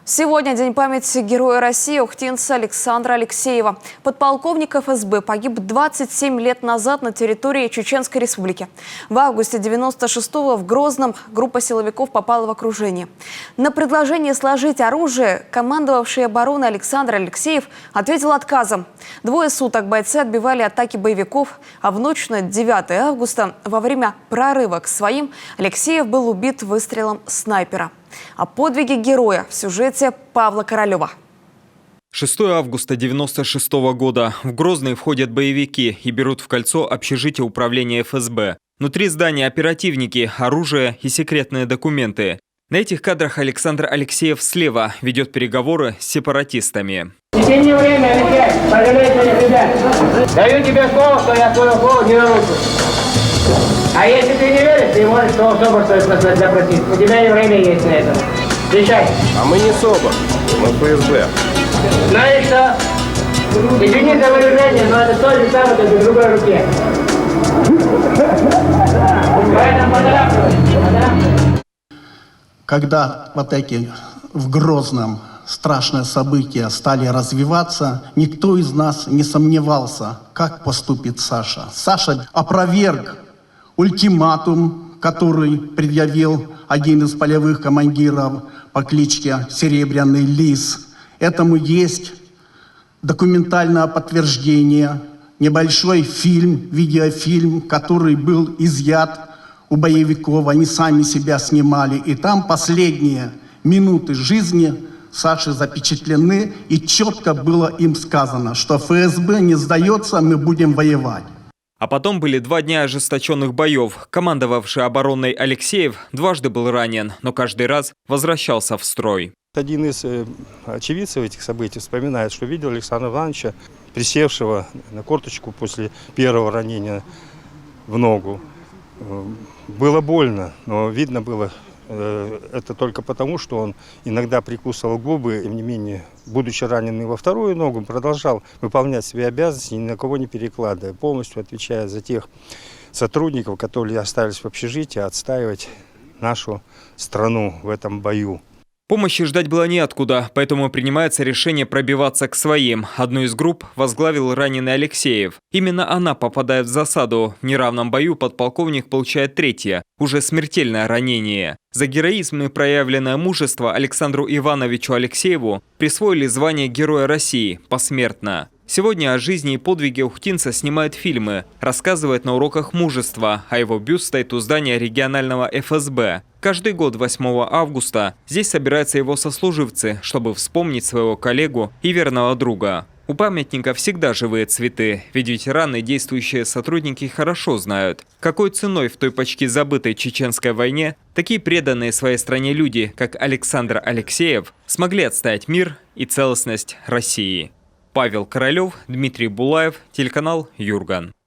Сегодня день памяти героя России ухтинца Александра Алексеева. Подполковник ФСБ погиб 27 лет назад на территории Чеченской Республики. В августе 96-го в Грозном группа силовиков попала в окружение. На предложение сложить оружие командовавший обороной Александр Алексеев ответил отказом. Двое суток бойцы отбивали атаки боевиков, а в ночь на 9 августа во время прорыва к своим Алексеев был убит выстрелом снайпера. О подвиге героя в сюжете Павла Королева. 6 августа 1996 года. В Грозный входят боевики и берут в кольцо общежитие управления ФСБ. Внутри здания оперативники, оружие и секретные документы. На этих кадрах Александр Алексеев слева ведет переговоры с сепаратистами. Течение время, Алексей, пожалейте, ребят. Даю тебе слово, что я твое слово не нарушу. А если ты не веришь, ты можешь СОБР запросить. У тебя и время есть на это. Встречай. А мы не СОБР, мы ФСБ. Знаешь что? Извини за выражение, но это то же самое, как и в другой руке. Поэтому поторапливай. Когда вот эти в Грозном страшные события стали развиваться, никто из нас не сомневался, как поступит Саша. Саша опроверг ультиматум, который предъявил один из полевых командиров по кличке Серебряный Лис. Этому есть документальное подтверждение, небольшой фильм, видеофильм, который был изъят у боевиков, они сами себя снимали. И там последние минуты жизни Саши запечатлены, и четко было им сказано, что ФСБ не сдается, мы будем воевать. А потом были 2 дня ожесточенных боев. Командовавший обороной Алексеев дважды был ранен, но каждый раз возвращался в строй. Один из очевидцев этих событий вспоминает, что видел Александра Ивановича, присевшего на корточку после первого ранения в ногу. Было больно, но видно было это только потому, что он иногда прикусывал губы, тем не менее, будучи раненый во вторую ногу, продолжал выполнять свои обязанности, ни на кого не перекладывая, полностью отвечая за тех сотрудников, которые остались в общежитии, отстаивать нашу страну в этом бою. Помощи ждать было неоткуда, поэтому принимается решение пробиваться к своим. Одну из групп возглавил раненый Алексеев. Именно она попадает в засаду. В неравном бою подполковник получает 3-е, уже смертельное ранение. За героизм и проявленное мужество Александру Ивановичу Алексееву присвоили звание Героя России посмертно. Сегодня о жизни и подвиге ухтинца снимают фильмы, рассказывает на уроках мужества, а его бюст стоит у здания регионального ФСБ. Каждый год 8 августа здесь собираются его сослуживцы, чтобы вспомнить своего коллегу и верного друга. У памятника всегда живые цветы, ведь ветераны и действующие сотрудники хорошо знают, какой ценой в той почти забытой чеченской войне такие преданные своей стране люди, как Александр Алексеев, смогли отстоять мир и целостность России. Павел Королев, Дмитрий Булаев, телеканал Юрган.